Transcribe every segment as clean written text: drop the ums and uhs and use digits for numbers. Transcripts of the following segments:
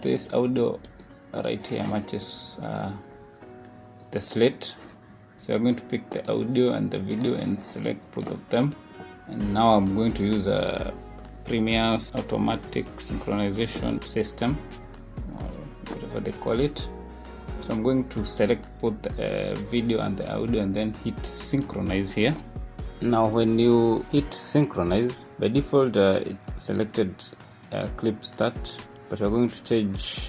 this audio right here matches the slate. So I'm going to pick the audio and the video and select both of them. And now I'm going to use a Premiere's automatic synchronization system, or whatever they call it. So I'm going to select both the video and the audio and then hit synchronize here. Now when you hit synchronize, by default it selected clip start, but we're going to change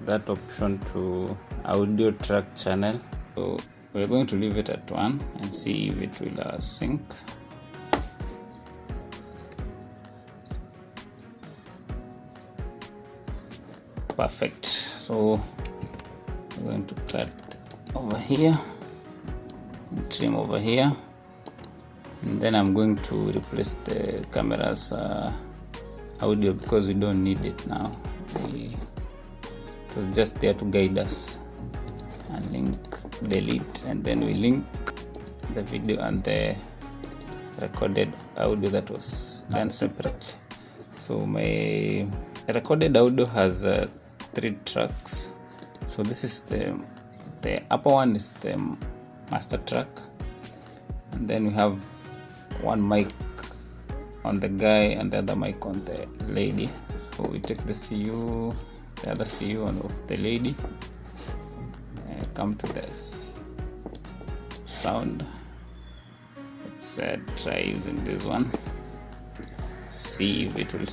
that option to audio track channel. So we're going to leave it at 1 and see if it will sync. Perfect. So we're going to cut over here and trim over here, and then I'm going to replace the camera's audio because we don't need it now. It was just there to guide us. And link, delete, and then we link the video and the recorded audio that was done separately. So my recorded audio has 3 tracks. So this is the upper one is the master track, and then we have one mic on the guy and the other mic on the lady. So we take the CU, the other CU of the lady, come to this sound. Let's try using this one, see if it will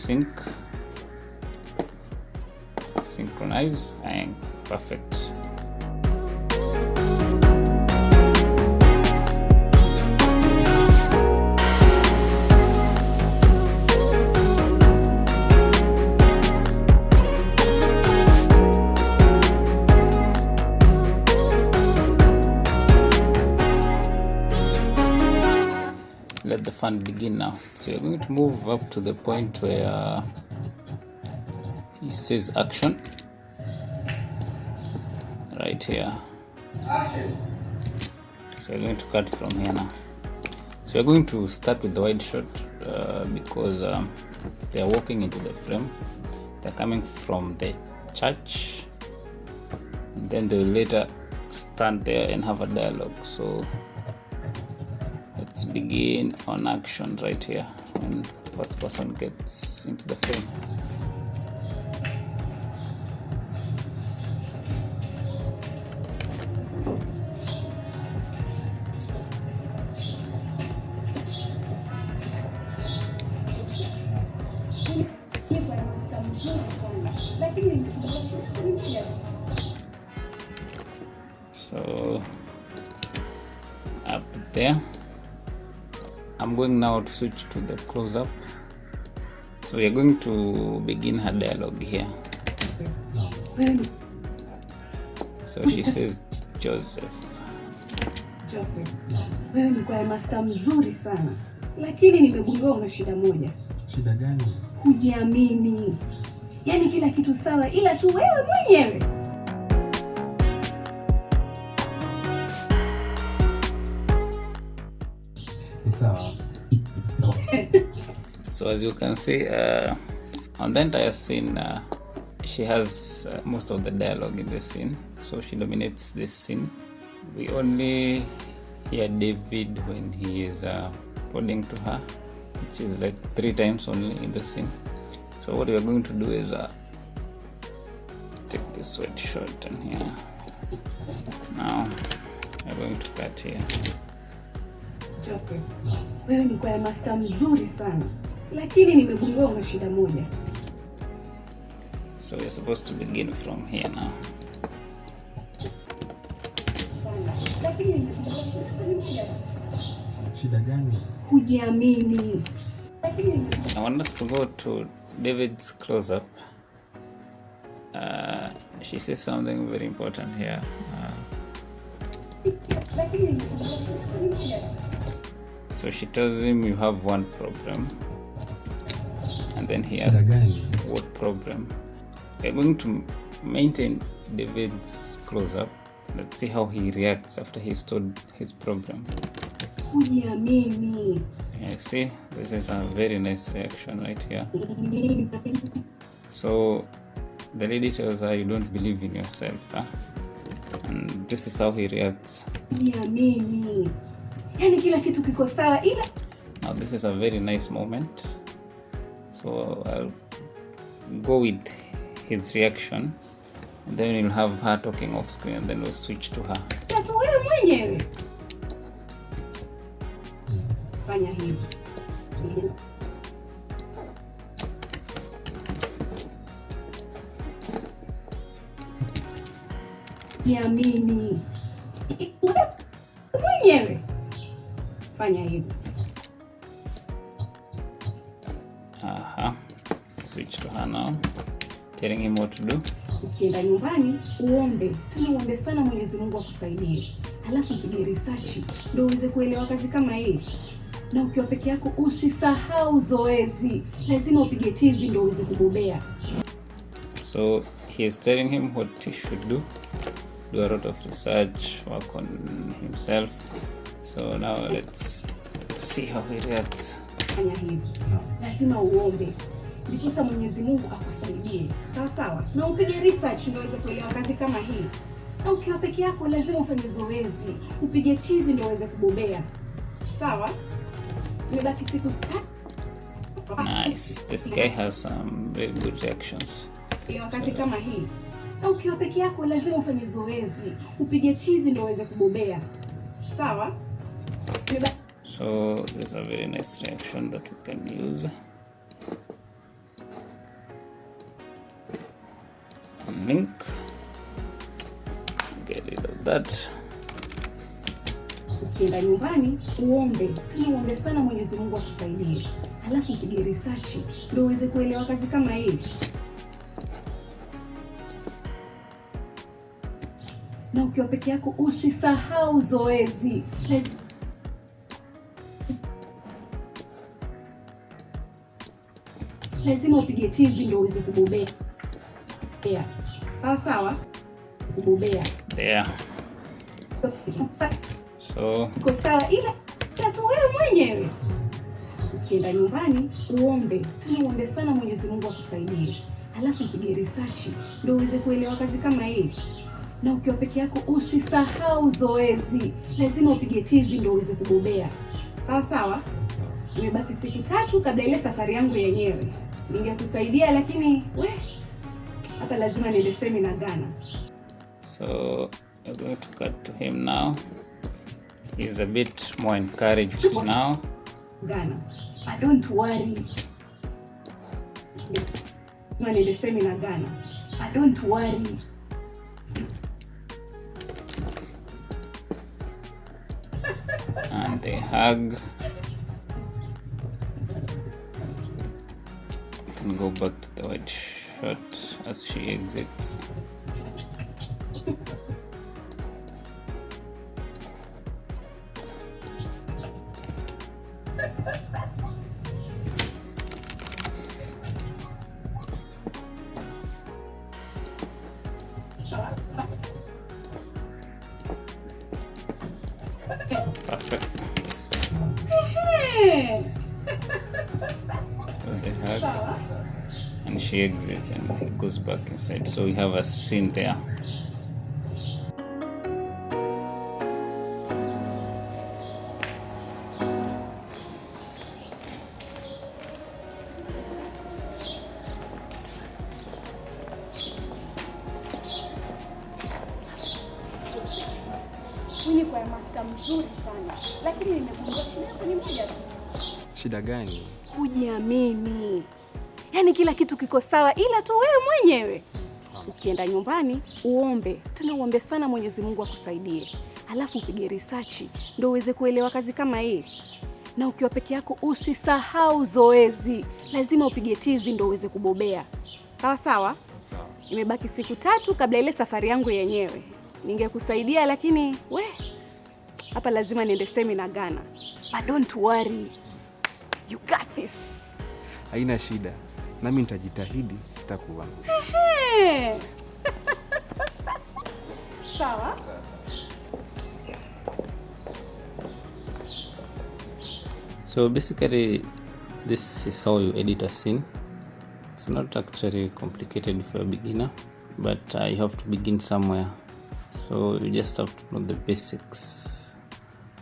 synchronize, and perfect. Let the fun begin now. So you're going to move up to the point where he says action, right here. So we're going to cut from here now. So we're going to start with the wide shot because they are walking into the frame. They're coming from the church, and then they will later stand there and have a dialogue. So let's begin on action right here when first person gets into the frame. So up there, I'm going now to switch to the close-up. So we are going to begin her dialogue here. So she says, Joseph, wewe ni kwa master mzuri sana, lakini nimegundua una shida moja. Shida gani? Hujiamini. Yaani kila kitu sawa ila tu wewe mwenyewe. So as you can see, on the entire scene, she has most of the dialogue in the scene, so she dominates this scene. We only hear David when he is pointing to her, which is like 3 times only in the scene. So what we are going to do is take this wide shot in here. Now we're going to cut here. Joseph, wewe ni kwa master mzuri sana, lakini nimegundua una shida moja. So we're supposed to begin from here now. Shida gani? Hujiamini. I want us to go to David's close-up. She says something very important here. So she tells him you have one problem, and then he asks what problem. We're going to maintain David's close-up. Let's see how he reacts after he's told his problem. Yeah, see, this is a very nice reaction right here. So The lady tells her you don't believe in yourself, huh? And this is how he reacts. Mimi. Yaani kila kitu kiko sawa ila. Now this is a very nice moment. So I'll go with his reaction. And then we'll have her talking off screen and then we'll switch to her. Tatu wewe mwenyewe. Fanya hivi. Mimi. Mwenyewe. Fanya hivi. Switch to her now. Telling him what to do. Ukienda nyumbani uombe, tena uombe sana Mwenyezi Mungu akusaidie. Alafu upige research ndio uweze kuelewa kazi kama hii. Na ukiwa peke yako usisahau zoezi. Lazima upige tizi ndio uweze kubobea. So he is telling him what he should do. Do a lot of research, work on himself. So now let's see how he reacts. Fanya hivi. Lazima uombe. Ndiposa Mwenyezi Mungu akusaidie. Sawa sawa. Na upige research ndio uweze kuelewa kazi kama hii. Na ukiwa peke yako lazima ufanye zoezi. Upige tizi ndio uweze kubobea. Sawa? Nimebaki siku 3. Nice. This guy has some very good reactions. Wakati kama hii. Na ukiwa peke yako lazima ufanye zoezi. Upige tizi ndio uweze kubobea. Sawa? So there's a very nice reaction that we can use. A link. Get rid of that. Ukienda nyumbani uombe, tena uombe sana Mwenyezi Mungu akusaidie. Alafu upige research ndio uweze kuelewa kazi kama hii. Na ukiwa peke yako usisahau zoezi. Lazima upige tizi ndio uweze kubobea. Sawa sawa? Kubobea. There. So uko sawa ila tatu wewe mwenyewe. Ukienda nyumbani uombe, tena uombe sana Mwenyezi Mungu akusaidie. Alafu upige research ndio uweze kuelewa kazi kama hii. Na ukiwa peke yako usisahau zoezi. Lazima upige tizi ndio uweze kubobea. Sawa sawa? Nimebaki siku 3 kabla ile safari yangu yenyewe. Ningekusaidia lakini hapa lazima niende seminar Ghana. So we're going to cut to him now. He's a bit more encouraged now. Ghana. But don't worry. No, niende seminar Ghana. But don't worry. And they hug. And go back to the white shirt as she exits. Perfect. So they hug and she exits and he goes back inside. So we have a scene there. Mimi kwa master mzuri sana, lakini nimegundua shida yako ni moja tu. Shida gani? Kujiamini. Yaani kila kitu kiko sawa ila tu wewe mwenyewe. Ukienda nyumbani uombe, tena uombe sana Mwenyezi Mungu akusaidie. Alafu upige research ndio uweze kuelewa kazi kama hii. Na ukiwa peke yako usisahau zoezi. Lazima upige tizi ndio uweze kubobea. Sawa sawa? Sawa. Imebaki siku 3 kabla ile safari yangu yenyewe. Ningekusaidia lakini hapa lazima niende seminar Ghana. But don't worry. You got this. Haina shida. Nami nitajitahidi sitakuangusha. Sawa? So basically this is how you edit a scene. It's not actually complicated for a beginner, but you have to begin somewhere. So you just have to know the basics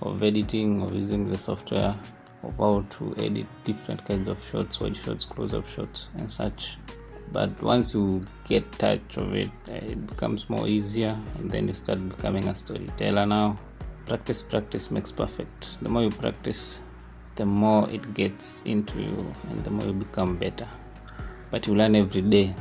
of editing, of using the software, of how to edit different kinds of shots, wide shots, close-up shots and such. But once you get touch of it, it becomes more easier, and then you start becoming a storyteller now. Practice makes perfect. The more you practice, the more it gets into you and the more you become better. But you learn every day.